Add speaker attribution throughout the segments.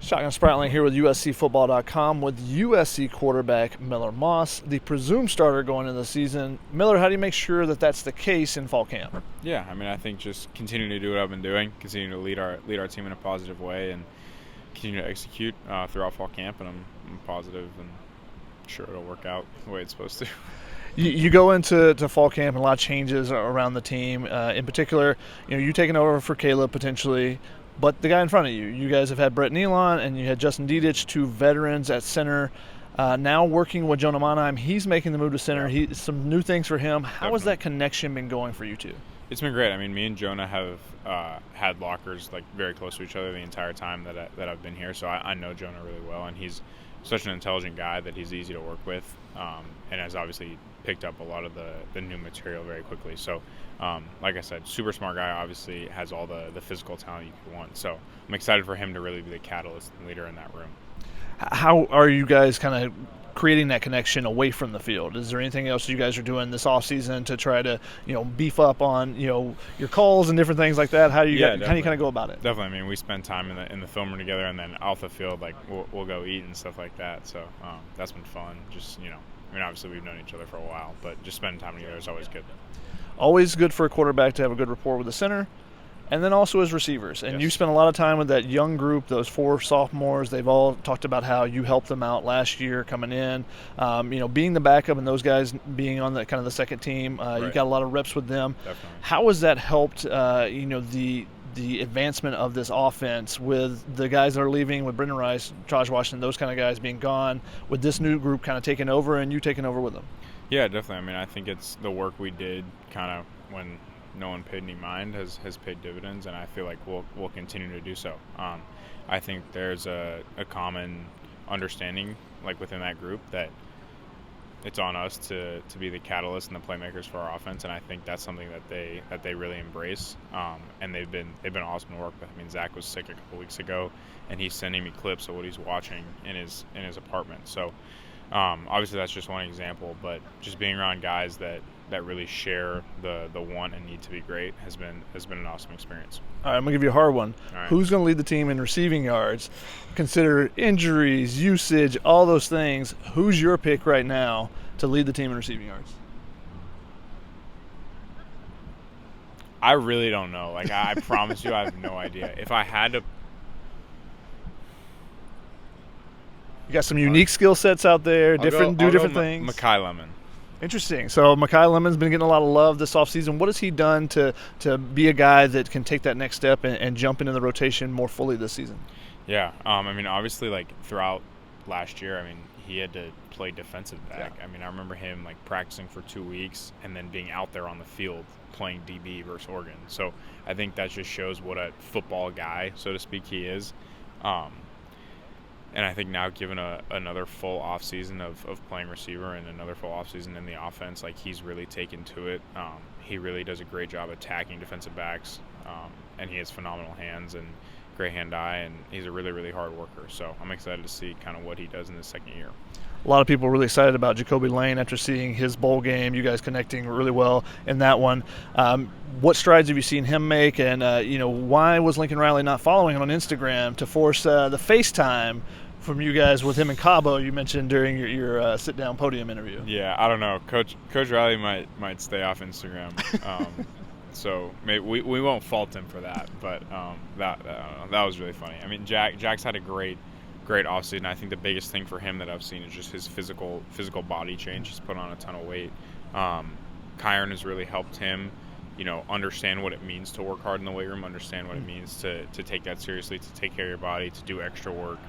Speaker 1: Shotgun Spratling here with USCFootball.com with USC quarterback Miller Moss, the presumed starter going into the season. Miller, how do you make sure that that's the case in fall camp?
Speaker 2: Yeah, I think just continuing to do what I've been doing, continue to lead our team in a positive way, and continue to execute throughout fall camp. And I'm positive and sure it'll work out the way it's supposed to.
Speaker 1: You go into fall camp and a lot of changes around the team. In particular, you taking over for Caleb potentially. But the guy in front of you guys have had Brett Nealon and you had Justin Dedich, two veterans at center. Now working with Jonah Monheim, he's making the move to center. Some new things for him. How has that connection been going for you two?
Speaker 2: It's been great. Me and Jonah have had lockers very close to each other the entire time that I've been here. So I know Jonah really well, and he's such an intelligent guy that he's easy to work with, and has obviously picked up a lot of the new material very quickly. So, like I said, super smart guy, obviously has all the physical talent you could want. So I'm excited for him to really be the catalyst and leader in that room.
Speaker 1: How are you guys kind of creating that connection away from the field? Is there anything else you guys are doing this offseason to try to, beef up on, your calls and different things like that? How do you kind of go about it?
Speaker 2: Definitely. We spend time in the film room together, and then off the field, we'll go eat and stuff like that. So that's been fun. Just, obviously we've known each other for a while, but just spending time together is always good.
Speaker 1: Always good for a quarterback to have a good rapport with the center, and then also as receivers. And You spent a lot of time with that young group, those four sophomores. They've all talked about how you helped them out last year coming in. Being the backup and those guys being on the kind of the second team, you got a lot of reps with them.
Speaker 2: Definitely.
Speaker 1: How has that helped, the advancement of this offense with the guys that are leaving, with Brendan Rice, Taj Washington, those kind of guys being gone, with this new group kind of taking over and you taking over with them?
Speaker 2: Yeah, definitely. I think it's the work we did kind of when no one paid any mind has paid dividends, and I feel like we'll continue to do so. I think there's a common understanding within that group that it's on us to be the catalyst and the playmakers for our offense, and I think that's something that they really embrace. And they've been awesome to work with. Zach was sick a couple weeks ago, and he's sending me clips of what he's watching in his apartment. So obviously that's just one example, but just being around guys that really share the want and need to be great has been an awesome experience.
Speaker 1: All right, I'm going to give you a hard one.
Speaker 2: All right.
Speaker 1: Who's going to lead the team in receiving yards? Consider injuries, usage, all those things. Who's your pick right now to lead the team in receiving yards?
Speaker 2: I really don't know. I promise you I have no idea. If I had to...
Speaker 1: You got some unique skill sets out there, different things.
Speaker 2: Makai Lemon.
Speaker 1: Interesting. So Makai Lemon's been getting a lot of love this offseason. What has he done to be a guy that can take that next step and jump into the rotation more fully this season?
Speaker 2: Yeah. Obviously, throughout last year, he had to play defensive back.
Speaker 1: Yeah.
Speaker 2: I remember him practicing for 2 weeks and then being out there on the field playing DB versus Oregon. So I think that just shows what a football guy, so to speak, he is. And I think now, given another full offseason of playing receiver and another full offseason in the offense, he's really taken to it. He really does a great job attacking defensive backs, and he has phenomenal hands and great hand-eye, and he's a really, really hard worker. So I'm excited to see kind of what he does in his second year.
Speaker 1: A lot of people are really excited about Jacoby Lane after seeing his bowl game. You guys connecting really well in that one. What strides have you seen him make? And, why was Lincoln Riley not following him on Instagram to force the FaceTime from you guys with him and Cabo you mentioned during your sit-down podium interview? Yeah,
Speaker 2: I don't know. Coach Riley might stay off Instagram. So maybe we won't fault him for that. But that was really funny. Jack's had a great offseason. I think the biggest thing for him that I've seen is just his physical body change. He's put on a ton of weight. Kyron has really helped him, understand what it means to work hard in the weight room, understand what it means to take that seriously, to take care of your body, to do extra work,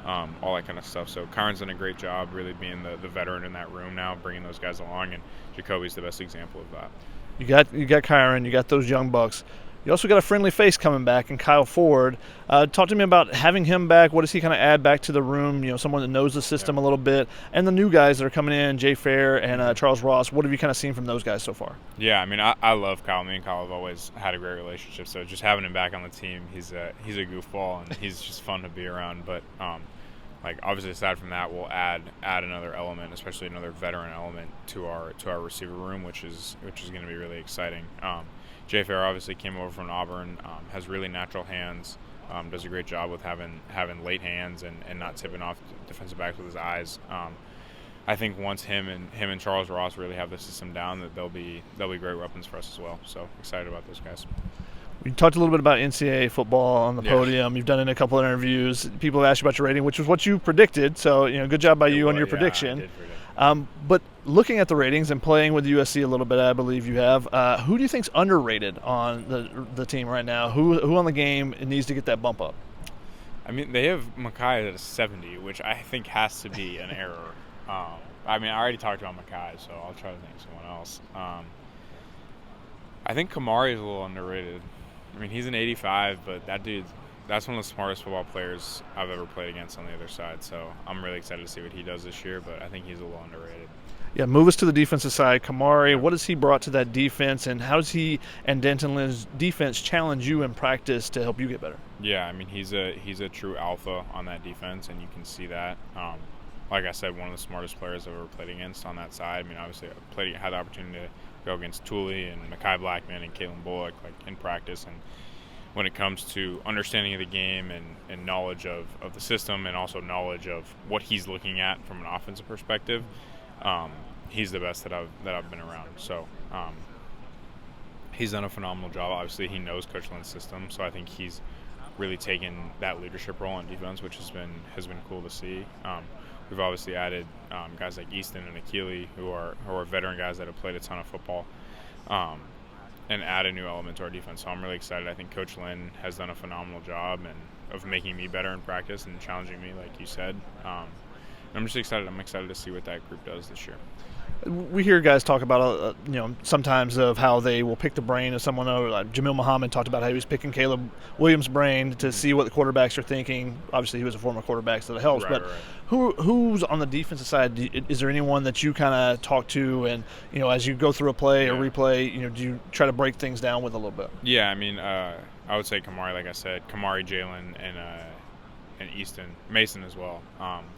Speaker 2: all that kind of stuff. So Kyron's done a great job really being the veteran in that room now, bringing those guys along, and Jacoby's the best example of that.
Speaker 1: You got Kyron, you got those young bucks. You also got a friendly face coming back in Kyle Ford. Talk to me about having him back. What does he kind of add back to the room? Someone that knows the system a little bit. And the new guys that are coming in, Jay Fair and Charles Ross. What have you kind of seen from those guys so far?
Speaker 2: Yeah, I love Kyle. Me and Kyle have always had a great relationship. So just having him back on the team, he's a goofball, and he's just fun to be around. But obviously, aside from that, we'll add another element, especially another veteran element to our receiver room, which is going to be really exciting. Jay Fair obviously came over from Auburn, has really natural hands, does a great job with having late hands and not tipping off defensive backs with his eyes. I think once him and Charles Ross really have the system down, that they'll be great weapons for us as well. So excited about those guys.
Speaker 1: We talked a little bit about NCAA football on the podium. You've done it in a couple of interviews. People have asked you about your rating, which was what you predicted. So, good job by you on your prediction.
Speaker 2: I did predict.
Speaker 1: But looking at the ratings and playing with USC a little bit, I believe you have. Who do you think's underrated on the team right now? Who on the game needs to get that bump up?
Speaker 2: I mean, they have Makai at a 70, which I think has to be an error. I already talked about Makai, so I'll try to think of someone else. I think Kamari is a little underrated. I mean, he's an 85, but that's one of the smartest football players I've ever played against on the other side. So I'm really excited to see what he does this year, but I think he's a little underrated.
Speaker 1: Yeah, move us to the defensive side. Kamari, what has he brought to that defense, and how does he and Denton Lynn's defense challenge you in practice to help you get better?
Speaker 2: Yeah, I mean, he's a true alpha on that defense, and you can see that. Like I said, one of the smartest players I've ever played against on that side. I mean, obviously, I had the opportunity to go against Tooley and Mekhi Blackman and Kalen Bullock in practice, and when it comes to understanding of the game and knowledge of the system and also knowledge of what he's looking at from an offensive perspective, he's the best that I've been around. So he's done a phenomenal job. Obviously, he knows Coach Lynn's system, so I think he's really taken that leadership role on defense, which has been cool to see. We've obviously added guys like Easton and Akili, who are veteran guys that have played a ton of football, and add a new element to our defense. So I'm really excited. I think Coach Lynn has done a phenomenal job of making me better in practice and challenging me, like you said. I'm just excited. I'm excited to see what that group does this year.
Speaker 1: We hear guys talk about, sometimes of how they will pick the brain of someone. Like Jamil Muhammad talked about how he was picking Caleb Williams' brain to see what the quarterbacks are thinking. Obviously, he was a former quarterback, so that helps.
Speaker 2: Right.
Speaker 1: Who's on the defensive side? Is there anyone that you kind of talk to, and as you go through a play or replay, do you try to break things down with a little bit?
Speaker 2: Yeah, I mean, I would say Kamari, like I said, Jalen, and Easton, Mason as well.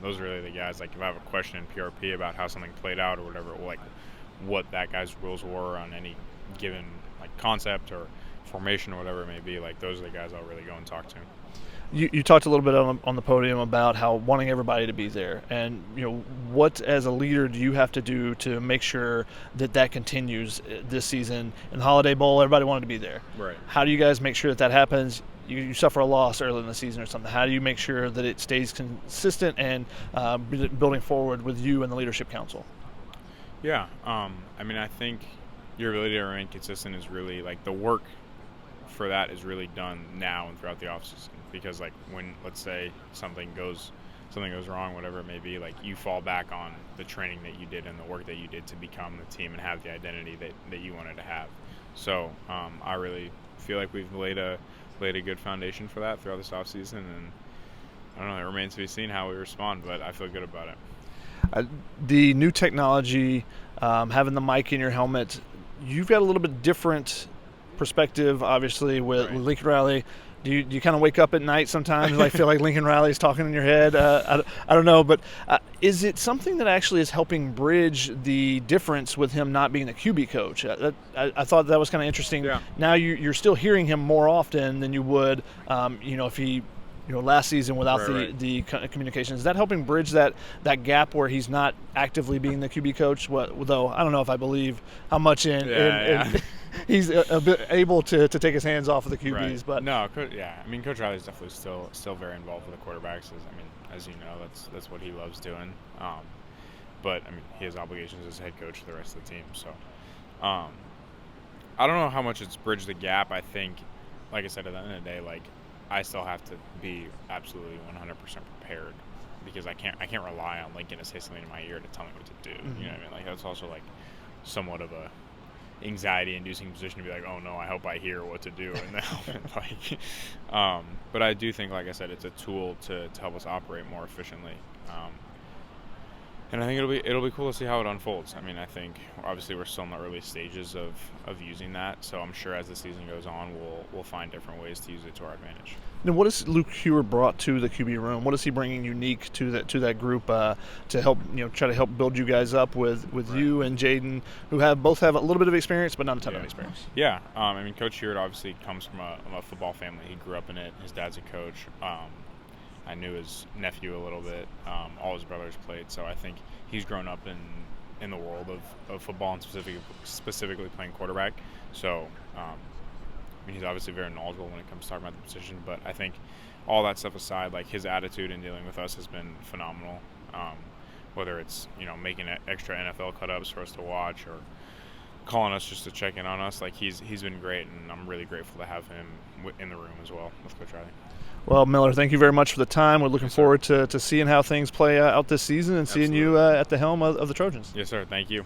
Speaker 2: Those are really the guys. Like if I have a question in PRP about how something played out or whatever, like what that guy's rules were on any given like concept or formation or whatever it may be, like those are the guys I'll really go and talk to.
Speaker 1: You talked a little bit on the podium about how wanting everybody to be there, and what as a leader do you have to do to make sure that continues this season? In the Holiday Bowl, everybody wanted to be there.
Speaker 2: Right.
Speaker 1: How do you guys make sure that happens? You suffer a loss early in the season or something. How do you make sure that it stays consistent and building forward with you and the leadership council?
Speaker 2: Yeah, I think your ability to remain consistent is really like the work for that is really done now and throughout the offseason, because like when, let's say, something goes wrong, whatever it may be, like you fall back on the training that you did and the work that you did to become the team and have the identity that you wanted to have. So I really feel like we've laid a good foundation for that throughout this offseason, and I don't know, it remains to be seen how we respond, but I feel good about it.
Speaker 1: The new technology, having the mic in your helmet, you've got a little bit different perspective, obviously, with Lincoln Riley. Do you kind of wake up at night sometimes and feel like Lincoln Riley is talking in your head? I don't know, but is it something that actually is helping bridge the difference with him not being the QB coach? I thought that was kind of interesting.
Speaker 2: Yeah.
Speaker 1: Now you're still hearing him more often than you would, if he, last season without the communication. Is that helping bridge that gap where he's not actively being the QB coach? Though I don't know if I believe how much in he's a bit able to take his hands off of the QBs, but
Speaker 2: no, Coach Riley's definitely still very involved with the quarterbacks. As you know, that's what he loves doing. But he has obligations as head coach for the rest of the team. So, I don't know how much it's bridged the gap. I think, like I said, at the end of the day, like I still have to be absolutely 100% prepared, because I can't rely on Lincoln to say something in my ear to tell me what to do.
Speaker 1: Mm-hmm.
Speaker 2: You know what I mean? Like that's also like somewhat of a anxiety-inducing position to be like, oh no, I hope I hear what to do in the helmet. But I do think, like I said, it's a tool to help us operate more efficiently. And I think it'll be cool to see how it unfolds. I mean, I think obviously we're still in the early stages of using that, so I'm sure as the season goes on, we'll find different ways to use it to our advantage.
Speaker 1: Now, what has Luke Hewer brought to the QB room? What is he bringing unique to that group to help try to help build you guys up with
Speaker 2: Right.
Speaker 1: you and Jaden, who both have a little bit of experience but not a ton of experience?
Speaker 2: Yeah, I mean, Coach Hewitt obviously comes from a football family. He grew up in it. His dad's a coach. I knew his nephew a little bit. All his brothers played, so I think he's grown up in the world of football and specifically playing quarterback. So, I mean, he's obviously very knowledgeable when it comes to talking about the position. But I think all that stuff aside, like his attitude in dealing with us has been phenomenal. Whether it's making extra NFL cut-ups for us to watch or calling us just to check in on us, like he's been great, and I'm really grateful to have him in the room as well with Coach Riley.
Speaker 1: Well, Miller, thank you very much for the time. We're looking forward to seeing how things play out this season and seeing you at the helm of the Trojans.
Speaker 2: Yes, sir. Thank you.